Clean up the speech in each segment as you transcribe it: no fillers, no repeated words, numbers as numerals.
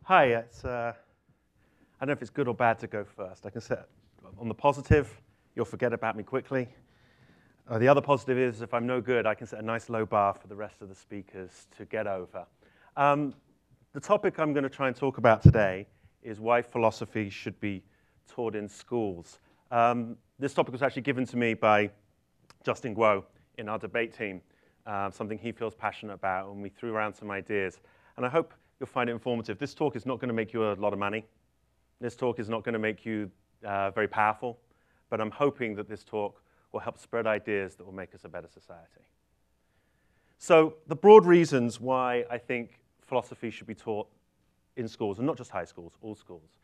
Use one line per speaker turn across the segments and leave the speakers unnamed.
Hi, I don't know if it's good or bad to go first. I can say on the positive, you'll forget about me quickly. The other positive is if I'm no good, I can set a nice low bar for the rest of the speakers to get over. The topic I'm going to try and talk about today is why philosophy should be taught in schools. This topic was actually given to me by Justin Guo in our debate team, something he feels passionate about, and we threw around some ideas. And I hope you'll find it informative. This talk is not going to make you a lot of money. This talk is not going to make you very powerful, but I'm hoping that this talk will help spread ideas that will make us a better society. So the broad reasons why I think philosophy should be taught in schools, and not just high schools, all schools.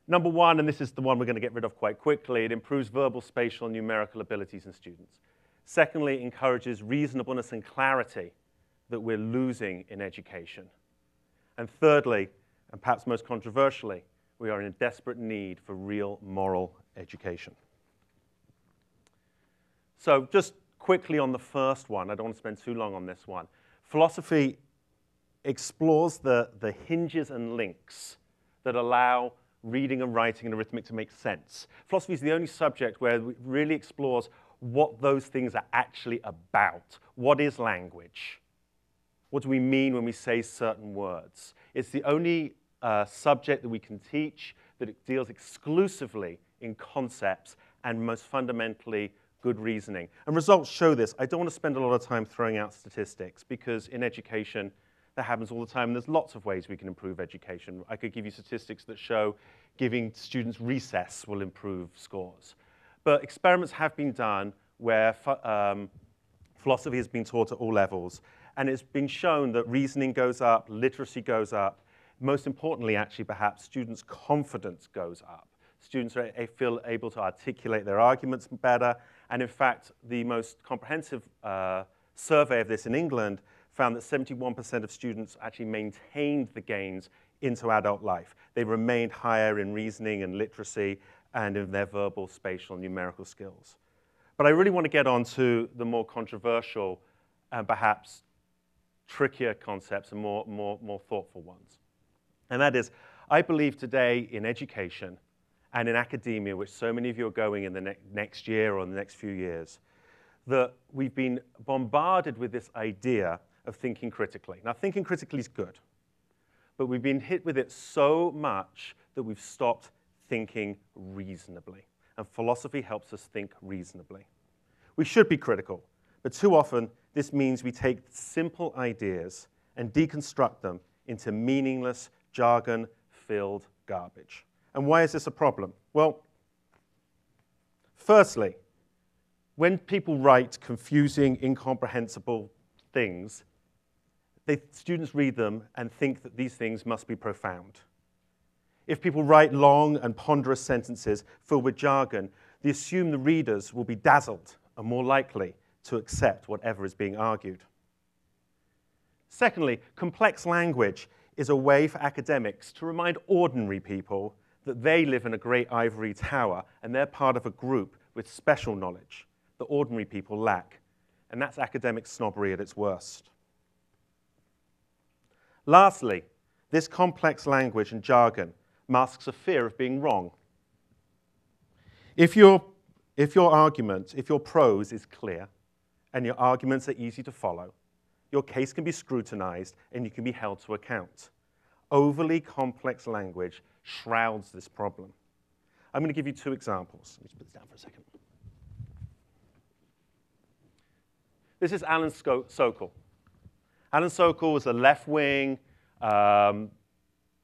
Number one, and this is the one we're going to get rid of quite quickly, it improves verbal, spatial, and numerical abilities in students. Secondly, it encourages reasonableness and clarity that we're losing in education. And thirdly, and perhaps most controversially, we are in a desperate need for real moral education. So just quickly on the first one, I don't want to spend too long on this one. Philosophy explores the hinges and links that allow reading and writing and arithmetic to make sense. Philosophy is the only subject where it really explores what those things are actually about. What is language? What do we mean when we say certain words? It's the only subject that we can teach that it deals exclusively in concepts and most fundamentally good reasoning. And results show this. I don't want to spend a lot of time throwing out statistics because in education, that happens all the time. And there's lots of ways we can improve education. I could give you statistics that show giving students recess will improve scores. But experiments have been done where philosophy has been taught at all levels. And it's been shown that reasoning goes up, literacy goes up. Most importantly, actually, perhaps, students' confidence goes up. Students feel able to articulate their arguments better. And in fact, the most comprehensive survey of this in England found that 71% of students actually maintained the gains into adult life. They remained higher in reasoning and literacy and in their verbal, spatial, and numerical skills. But I really want to get on to the more controversial and perhaps trickier concepts and more thoughtful ones. And that is, I believe today in education and in academia, which so many of you are going in the next year or the next few years, that we've been bombarded with this idea of thinking critically. Now, thinking critically is good, but we've been hit with it so much that we've stopped thinking reasonably. And philosophy helps us think reasonably. We should be critical, but too often this means we take simple ideas and deconstruct them into meaningless, jargon-filled garbage. And why is this a problem? Well, firstly, when people write confusing, incomprehensible things, students read them and think that these things must be profound. If people write long and ponderous sentences filled with jargon, they assume the readers will be dazzled and more likely to accept whatever is being argued. Secondly, complex language is a way for academics to remind ordinary people that they live in a great ivory tower and they're part of a group with special knowledge that ordinary people lack. And that's academic snobbery at its worst. Lastly, this complex language and jargon masks a fear of being wrong. If your prose is clear and your arguments are easy to follow, your case can be scrutinized and you can be held to account. Overly complex language shrouds this problem. I'm going to give you two examples. Let me just put this down for a second. This is Alan Sokal. Alan Sokal was a left-wing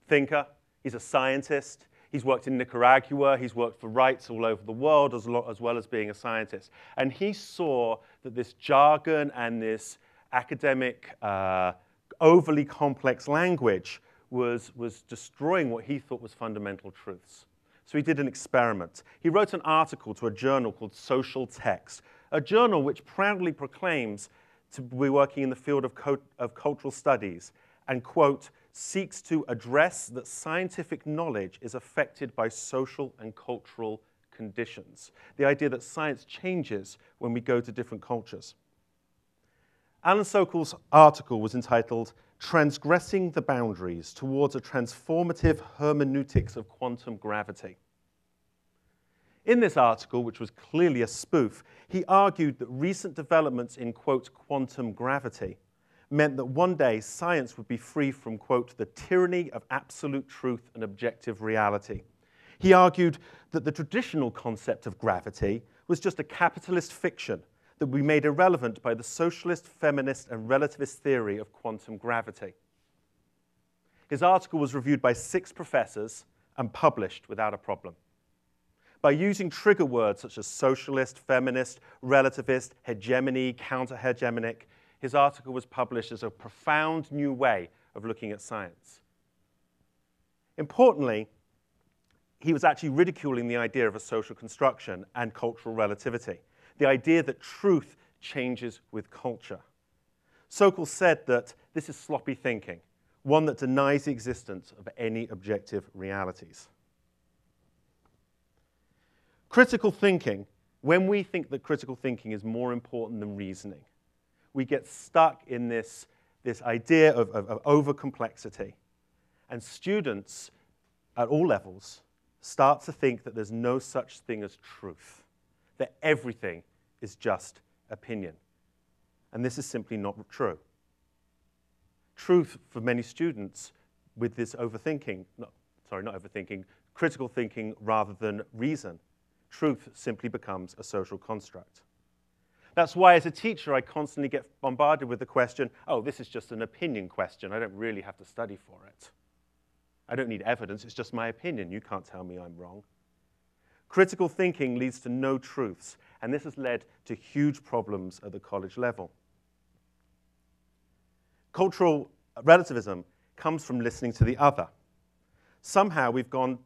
thinker. He's a scientist. He's worked in Nicaragua. He's worked for rights all over the world, as well as being a scientist. And he saw that this jargon and this academic, overly complex language was destroying what he thought was fundamental truths. So he did an experiment. He wrote an article to a journal called Social Text, a journal which proudly proclaims to be working in the field of cultural studies and, quote, seeks to address that scientific knowledge is affected by social and cultural conditions. The idea that science changes when we go to different cultures. Alan Sokal's article was entitled transgressing the boundaries towards a transformative hermeneutics of quantum gravity. In this article, which was clearly a spoof, he argued that recent developments in, quote, quantum gravity meant that one day science would be free from, quote, the tyranny of absolute truth and objective reality. He argued that the traditional concept of gravity was just a capitalist fiction that would be made irrelevant by the socialist, feminist, and relativist theory of quantum gravity. His article was reviewed by 6 professors and published without a problem. By using trigger words such as socialist, feminist, relativist, hegemony, counter-hegemonic, his article was published as a profound new way of looking at science. Importantly, he was actually ridiculing the idea of a social construction and cultural relativity, the idea that truth changes with culture. Sokal said that this is sloppy thinking, one that denies the existence of any objective realities. Critical thinking, when we think that critical thinking is more important than reasoning, we get stuck in this idea of over-complexity. And students at all levels start to think that there's no such thing as truth, that everything is just opinion. And this is simply not true. Truth for many students with this overthinking, not overthinking, critical thinking rather than reason, truth simply becomes a social construct. That's why as a teacher I constantly get bombarded with the question, oh, this is just an opinion question, I don't really have to study for it. I don't need evidence, it's just my opinion, you can't tell me I'm wrong. Critical thinking leads to no truths, and this has led to huge problems at the college level. Cultural relativism comes from listening to the other. Somehow we've gone,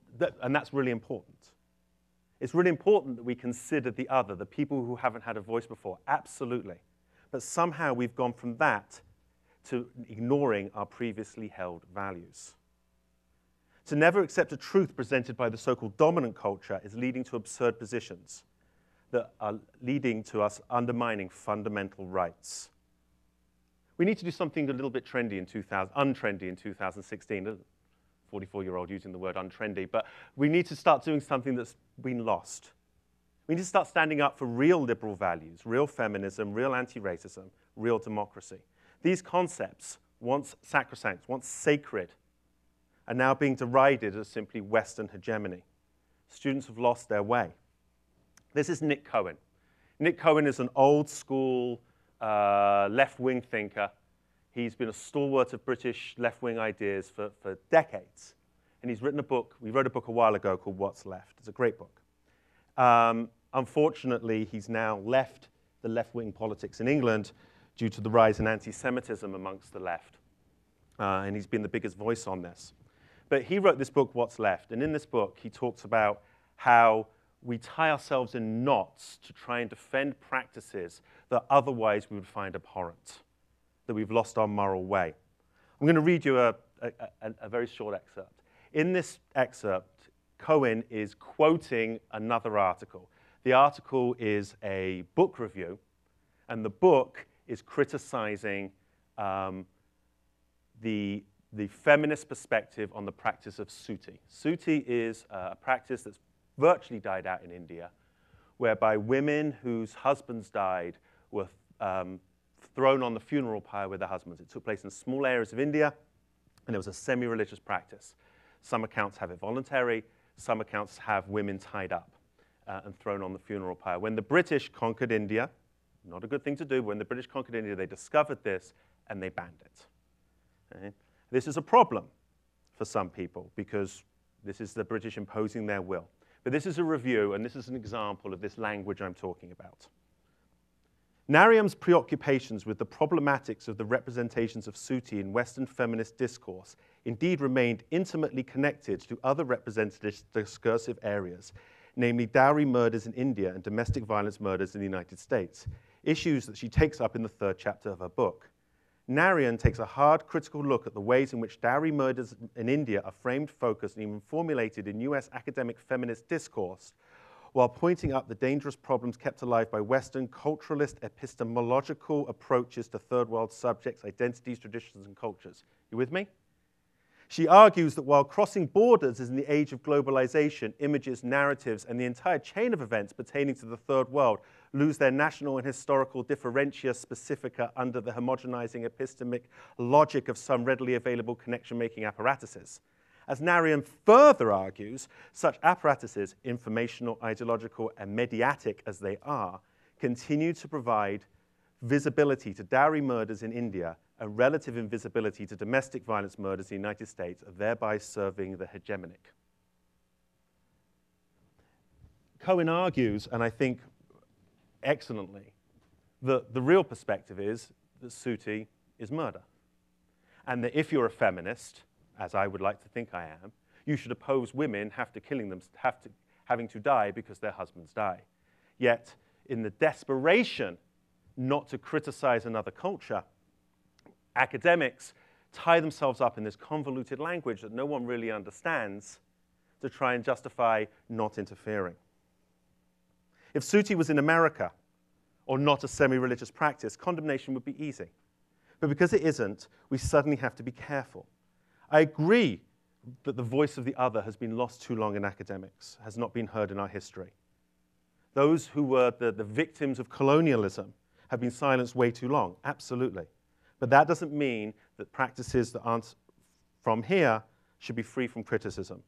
and that's really important. It's really important that we consider the other, the people who haven't had a voice before, absolutely. But somehow we've gone from that to ignoring our previously held values. To never accept a truth presented by the so-called dominant culture is leading to absurd positions that are leading to us undermining fundamental rights. We need to do something a little bit untrendy in 2016. 44-year-old using the word untrendy, but we need to start doing something that's been lost. We need to start standing up for real liberal values, real feminism, real anti-racism, real democracy. These concepts, once sacrosanct, once sacred, are now being derided as simply Western hegemony. Students have lost their way. This is Nick Cohen. Nick Cohen is an old school left-wing thinker. He's been a stalwart of British left-wing ideas for decades. And he's written a book. We wrote a book a while ago called What's Left. It's a great book. Unfortunately, he's now left the left-wing politics in England due to the rise in anti-Semitism amongst the left. And he's been the biggest voice on this. But he wrote this book, What's Left. And in this book, he talks about how we tie ourselves in knots to try and defend practices that otherwise we would find abhorrent, that we've lost our moral way. I'm going to read you a very short excerpt. In this excerpt, Cohen is quoting another article. The article is a book review, and the book is criticizing the feminist perspective on the practice of suti. Suti is a practice that's virtually died out in India, whereby women whose husbands died were thrown on the funeral pyre with their husbands. It took place in small areas of India, and it was a semi-religious practice. Some accounts have it voluntary, some accounts have women tied up and thrown on the funeral pyre. When the British conquered India, not a good thing to do, but when the British conquered India, they discovered this and they banned it. Okay? This is a problem for some people because this is the British imposing their will. But this is a review, and this is an example of this language I'm talking about. Nariam's preoccupations with the problematics of the representations of suti in Western feminist discourse indeed remained intimately connected to other representative discursive areas, namely dowry murders in India and domestic violence murders in the United States, issues that she takes up in the 3rd chapter of her book. Nariam takes a hard, critical look at the ways in which dowry murders in India are framed, focused, and even formulated in US academic feminist discourse, while pointing up the dangerous problems kept alive by Western culturalist epistemological approaches to third world subjects, identities, traditions, and cultures. You with me? She argues that while crossing borders is in the age of globalization, images, narratives, and the entire chain of events pertaining to the third world lose their national and historical differentia specifica under the homogenizing epistemic logic of some readily available connection-making apparatuses. As Narian further argues, such apparatuses, informational, ideological, and mediatic as they are, continue to provide visibility to dowry murders in India and relative invisibility to domestic violence murders in the United States, thereby serving the hegemonic. Cohen argues, and I think excellently, that the real perspective is that Sooty is murder. And that if you're a feminist, as I would like to think I am, you should oppose women having to die because their husbands die. Yet, in the desperation not to criticize another culture, academics tie themselves up in this convoluted language that no one really understands to try and justify not interfering. If Sooty was in America, or not a semi-religious practice, condemnation would be easy. But because it isn't, we suddenly have to be careful. I agree that the voice of the other has been lost too long in academics, has not been heard in our history. Those who were the victims of colonialism have been silenced way too long, absolutely. But that doesn't mean that practices that aren't from here should be free from criticism,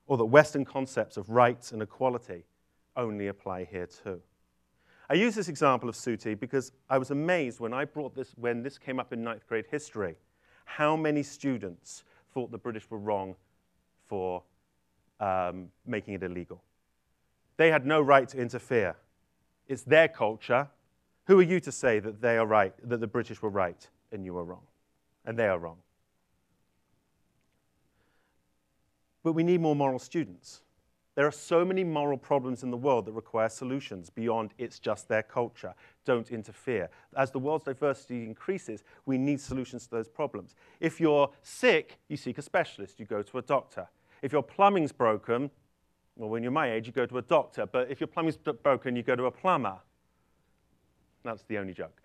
or that Western concepts of rights and equality only apply here too. I use this example of Sooty because I was amazed when this came up in 9th grade history, how many students thought the British were wrong for making it illegal. They had no right to interfere. It's their culture. Who are you to say that they are right, that the British were right and you are wrong, and they are wrong? But we need more moral students. There are so many moral problems in the world that require solutions beyond it's just their culture. Don't interfere. As the world's diversity increases, we need solutions to those problems. If you're sick, you seek a specialist. You go to a doctor. If your plumbing's broken, well, when you're my age, you go to a doctor. But if your plumbing's broken, you go to a plumber. That's the only joke.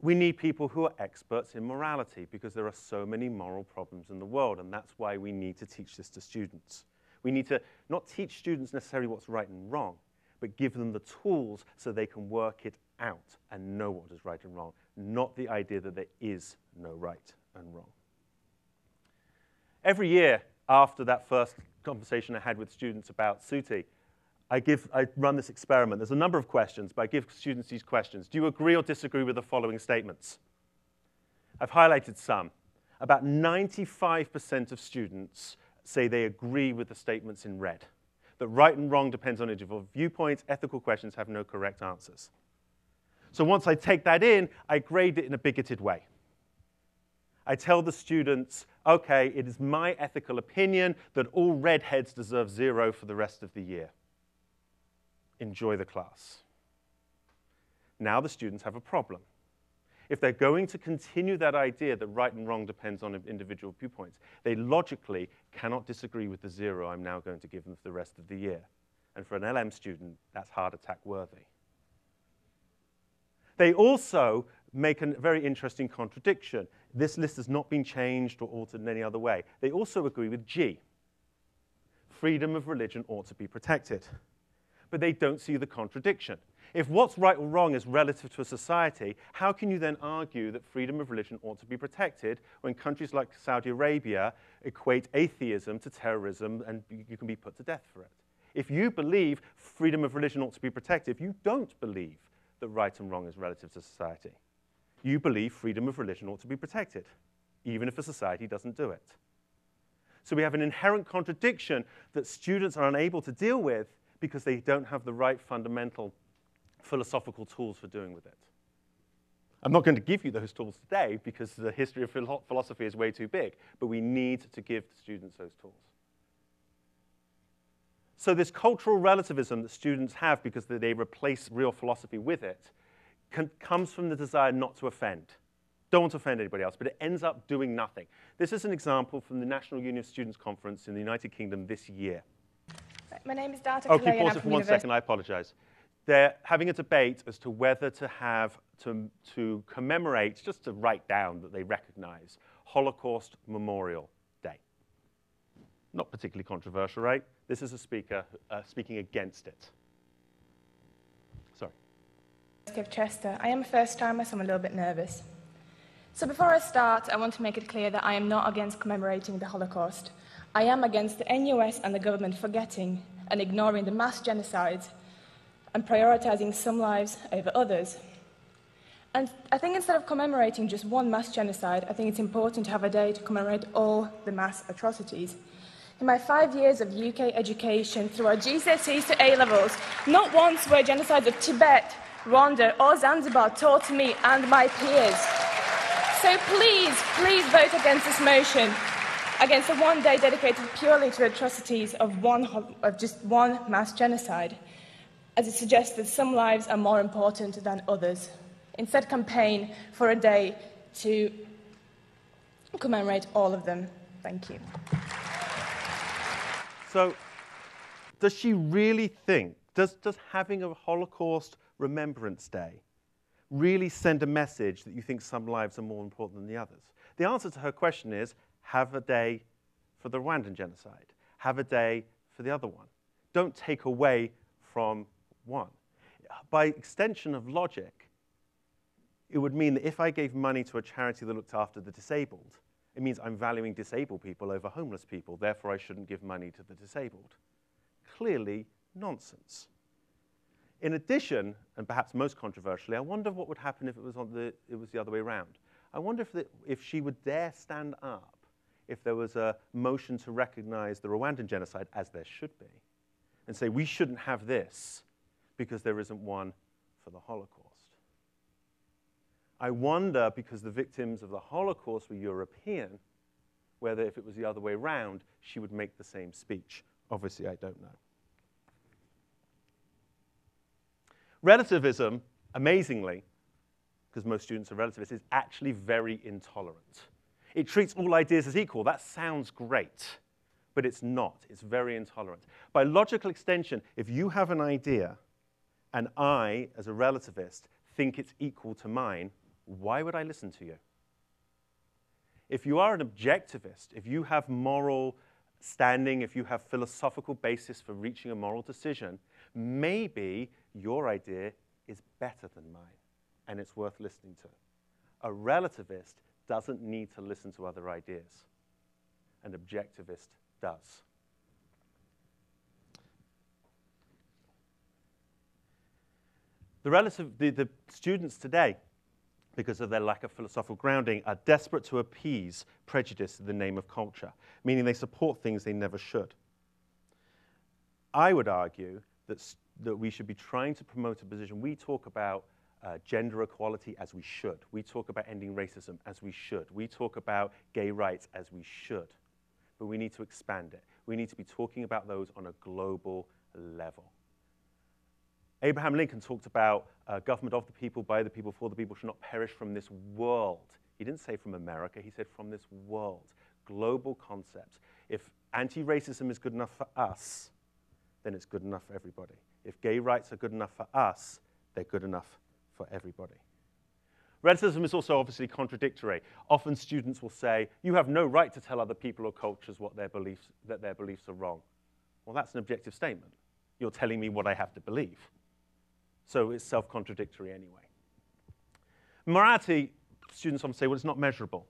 We need people who are experts in morality because there are so many moral problems in the world, and that's why we need to teach this to students. We need to not teach students necessarily what's right and wrong, but give them the tools so they can work it out and know what is right and wrong, not the idea that there is no right and wrong. Every year after that first conversation I had with students about Sooty, I run this experiment. There's a number of questions, but I give students these questions. Do you agree or disagree with the following statements? I've highlighted some. About 95% of students say they agree with the statements in red, that right and wrong depends on individual viewpoints, ethical questions have no correct answers. So once I take that in, I grade it in a bigoted way. I tell the students, okay, it is my ethical opinion that all redheads deserve 0 for the rest of the year. Enjoy the class. Now the students have a problem. If they're going to continue that idea that right and wrong depends on individual viewpoints, they logically cannot disagree with the 0 I'm now going to give them for the rest of the year. And for an LM student, that's heart attack worthy. They also make a very interesting contradiction. This list has not been changed or altered in any other way. They also agree with G. Freedom of religion ought to be protected. But they don't see the contradiction. If what's right or wrong is relative to a society, how can you then argue that freedom of religion ought to be protected when countries like Saudi Arabia equate atheism to terrorism and you can be put to death for it? If you believe freedom of religion ought to be protected, you don't believe that right and wrong is relative to society. You believe freedom of religion ought to be protected, even if a society doesn't do it. So we have an inherent contradiction that students are unable to deal with because they don't have the right fundamental philosophical tools for doing with it. I'm not going to give you those tools today because the history of philosophy is way too big, but we need to give the students those tools. So this cultural relativism that students have because they replace real philosophy with it comes from the desire not to offend. Don't want to offend anybody else, but it ends up doing nothing. This is an example from the National Union of Students Conference in the United Kingdom this year.
My name is Data
Oh,
Kalei,
can you
and
pause
I'm
it for
from
1
University.
second? I apologize. They're having a debate as to whether to have to commemorate, just to write down that they recognize, Holocaust Memorial Day. Not particularly controversial, right? This is a speaker speaking against it. Sorry.
Of Chester. I am a first-timer, so I'm a little bit nervous. So before I start, I want to make it clear that I am not against commemorating the Holocaust. I am against the NUS and the government forgetting and ignoring the mass genocides and prioritizing some lives over others. And I think instead of commemorating just one mass genocide, I think it's important to have a day to commemorate all the mass atrocities. In my 5 years of UK education, through our GCSEs to A-levels, not once were genocides of Tibet, Rwanda or Zanzibar taught to me and my peers. So please, please vote against this motion, against the one day dedicated purely to atrocities of just one mass genocide, as it suggests that some lives are more important than others. Instead, campaign for a day to commemorate all of them. Thank you.
So, does she really think, does having a Holocaust Remembrance Day really send a message that you think some lives are more important than the others? The answer to her question is, have a day for the Rwandan genocide. Have a day for the other one. Don't take away from one. By extension of logic, it would mean that if I gave money to a charity that looked after the disabled, it means I'm valuing disabled people over homeless people, therefore I shouldn't give money to the disabled. Clearly nonsense. In addition, and perhaps most controversially, I wonder what would happen if it was the other way around. I wonder if she would dare stand up if there was a motion to recognize the Rwandan genocide, as there should be, and say we shouldn't have this because there isn't one for the Holocaust. I wonder, because the victims of the Holocaust were European, whether if it was the other way around, she would make the same speech. Obviously, I don't know. Relativism, amazingly, because most students are relativists, is actually very intolerant. It treats all ideas as equal. That sounds great, but it's not. It's very intolerant. By logical extension, if you have an idea and I, as a relativist, think it's equal to mine, why would I listen to you? If you are an objectivist, if you have moral standing, if you have philosophical basis for reaching a moral decision, maybe your idea is better than mine, and it's worth listening to. A relativist doesn't need to listen to other ideas. An objectivist does. The students today, because of their lack of philosophical grounding, are desperate to appease prejudice in the name of culture, meaning they support things they never should. I would argue that we should be trying to promote a position. We talk about gender equality as we should. We talk about ending racism as we should. We talk about gay rights as we should. But we need to expand it. We need to be talking about those on a global level. Abraham Lincoln talked about government of the people, by the people, for the people, should not perish from this world. He didn't say from America, he said from this world. Global concepts. If anti-racism is good enough for us, then it's good enough for everybody. If gay rights are good enough for us, they're good enough for everybody. Relativism is also obviously contradictory. Often students will say, you have no right to tell other people or cultures that their beliefs are wrong. Well, that's an objective statement. You're telling me what I have to believe. So it's self-contradictory anyway. Morality, students often say, well, it's not measurable.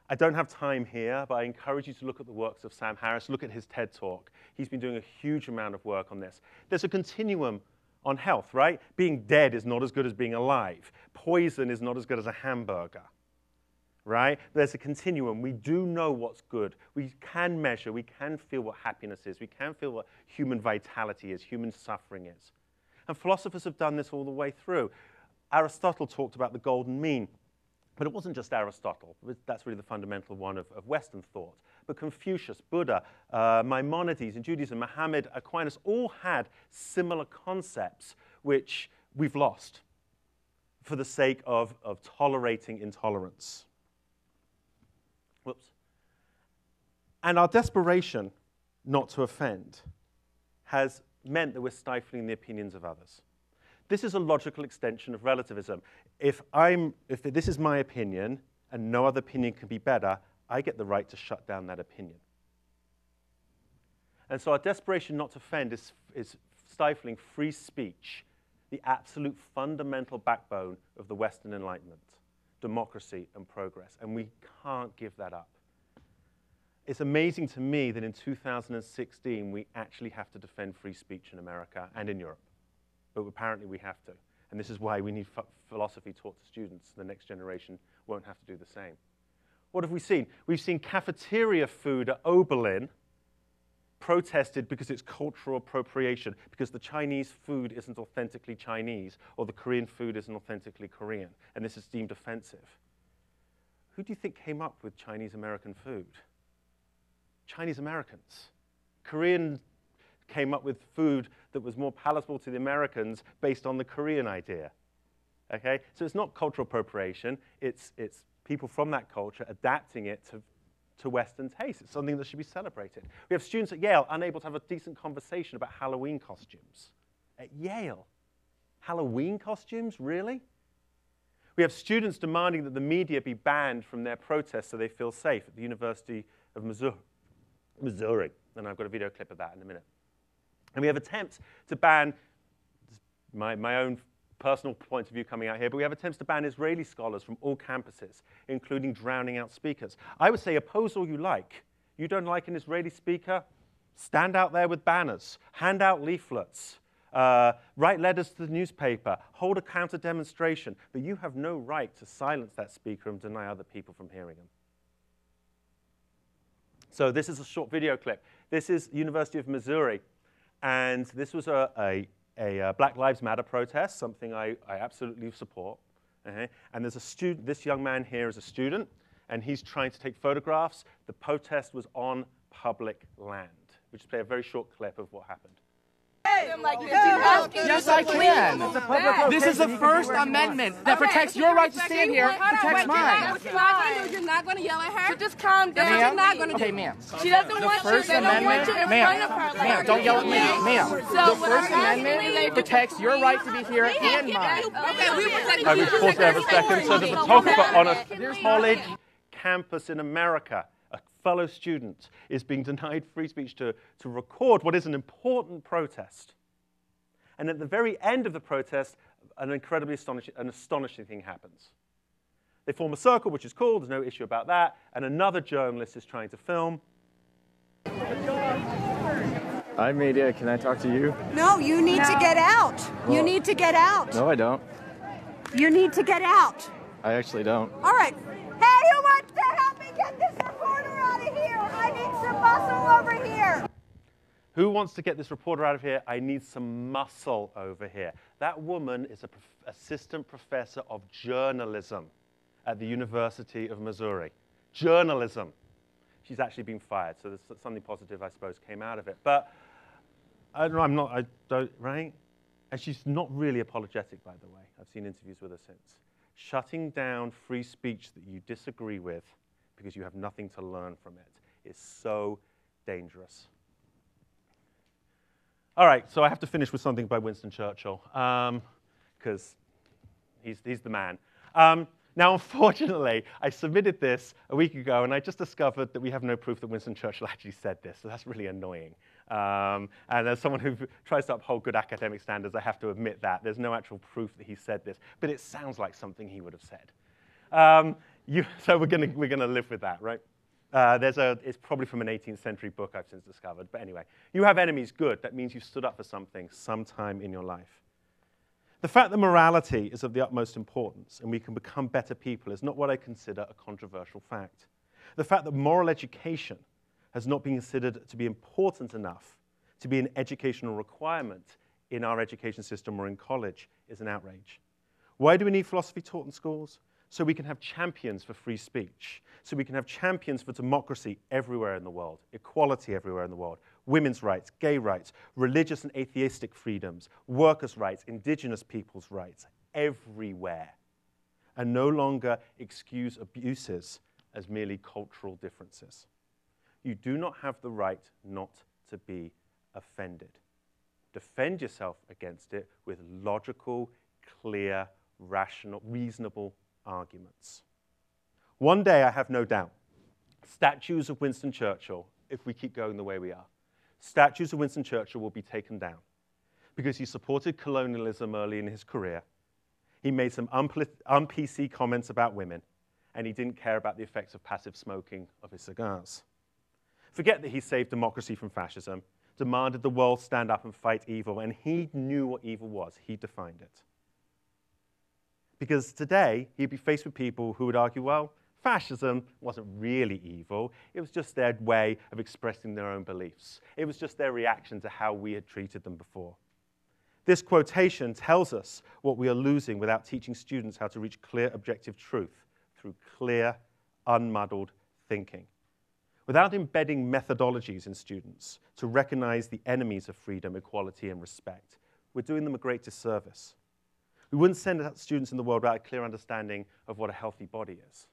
I don't have time here, but I encourage you to look at the works of Sam Harris, look at his TED Talk. He's been doing a huge amount of work on this. There's a continuum on health, right? Being dead is not as good as being alive. Poison is not as good as a hamburger, right? There's a continuum. We do know what's good. We can measure. We can feel what happiness is. We can feel what human vitality is, human suffering is. And philosophers have done this all the way through. Aristotle talked about the golden mean. But it wasn't just Aristotle. That's really the fundamental one of Western thought. But Confucius, Buddha, Maimonides in Judaism, Muhammad, Aquinas, all had similar concepts which we've lost for the sake of tolerating intolerance. Whoops. And our desperation not to offend has meant that we're stifling the opinions of others. This is a logical extension of relativism. If this is my opinion and no other opinion can be better, I get the right to shut down that opinion. And so our desperation not to offend is stifling free speech, the absolute fundamental backbone of the Western Enlightenment, democracy and progress. And we can't give that up. It's amazing to me that in 2016, we actually have to defend free speech in America and in Europe. But apparently we have to. And this is why we need philosophy taught to students. The next generation won't have to do the same. What have we seen? We've seen cafeteria food at Oberlin protested because it's cultural appropriation, because the Chinese food isn't authentically Chinese, or the Korean food isn't authentically Korean, and this is deemed offensive. Who do you think came up with Chinese American food? Chinese Americans. Korean came up with food that was more palatable to the Americans based on the Korean idea. Okay? So it's not cultural appropriation, it's people from that culture adapting it to Western taste. It's something that should be celebrated. We have students at Yale unable to have a decent conversation about Halloween costumes. At Yale? Halloween costumes? Really? We have students demanding that the media be banned from their protests so they feel safe at the University of Missouri. And I've got a video clip of that in a minute. And we have attempts to ban, my own personal point of view coming out here, but we have attempts to ban Israeli scholars from all campuses, including drowning out speakers. I would say oppose all you like. You don't like an Israeli speaker? Stand out there with banners, hand out leaflets, write letters to the newspaper, hold a counter demonstration, but you have no right to silence that speaker and deny other people from hearing him. So this is a short video clip. This is University of Missouri, and this was a Black Lives Matter protest, something I absolutely support. And there's a student, this young man here is a student, and he's trying to take photographs. The protest was on public land. We'll just play a very short clip of what happened.
Yes, I can. This is the First Amendment that protects your right to stand here, protects mine.
You're not going to yell at her? So just calm down. You're not going to
Okay, ma'am.
She doesn't want you. They don't want you in front of her.
Ma'am, don't yell at me. Ma'am, the First Amendment protects your right to be here and mine.
I will pause there for a second. So the photographer on a college campus in America, a fellow student, is being denied free speech to record what is an important protest. And at the very end of the protest, an incredibly astonishing thing happens. They form a circle, which is cool, there's no issue about that, and another journalist is trying to film.
Hi, media, can I talk to you?
No, you need to get out.
Well,
you need to get out.
No, I don't.
You need to get out.
I actually don't.
All right. Hey, who wants to help me get this reporter out of here? I need some muscle over here.
Who wants to get this reporter out of here? I need some muscle over here. That woman is an assistant professor of journalism at the University of Missouri. Journalism. She's actually been fired, so there's something positive, I suppose, came out of it. But I don't, right? And she's not really apologetic, by the way. I've seen interviews with her since. Shutting down free speech that you disagree with because you have nothing to learn from it is so dangerous. All right, so I have to finish with something by Winston Churchill, because he's the man. Now, unfortunately, I submitted this a week ago, and I just discovered that we have no proof that Winston Churchill actually said this, so that's really annoying. And as someone who tries to uphold good academic standards, I have to admit that. There's no actual proof that he said this, but it sounds like something he would have said. So we're gonna live with that, right? It's probably from an 18th century book I've since discovered, but anyway. You have enemies, good. That means you've stood up for something sometime in your life. The fact that morality is of the utmost importance and we can become better people is not what I consider a controversial fact. The fact that moral education has not been considered to be important enough to be an educational requirement in our education system or in college is an outrage. Why do we need philosophy taught in schools? So we can have champions for free speech, so we can have champions for democracy everywhere in the world, equality everywhere in the world, women's rights, gay rights, religious and atheistic freedoms, workers' rights, indigenous people's rights, everywhere, and no longer excuse abuses as merely cultural differences. You do not have the right not to be offended. defend yourself against it with logical, clear, rational, reasonable arguments. One day, I have no doubt, statues of Winston Churchill, if we keep going the way we are, statues of Winston Churchill will be taken down because he supported colonialism early in his career. He made some un-PC comments about women, and he didn't care about the effects of passive smoking of his cigars. Forget that he saved democracy from fascism, demanded the world stand up and fight evil, and he knew what evil was. He defined it. Because today, he'd be faced with people who would argue, well, fascism wasn't really evil. It was just their way of expressing their own beliefs. It was just their reaction to how we had treated them before. This quotation tells us what we are losing without teaching students how to reach clear, objective truth through clear, unmuddled thinking. Without embedding methodologies in students to recognize the enemies of freedom, equality, and respect, we're doing them a great disservice. We wouldn't send out students in the world without a clear understanding of what a healthy body is.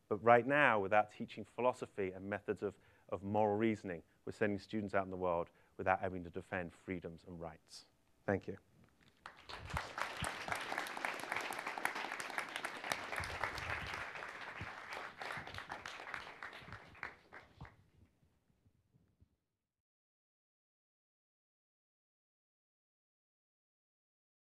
But right now, without teaching philosophy and methods of moral reasoning, we're sending students out in the world without having to defend freedoms and rights. Thank you.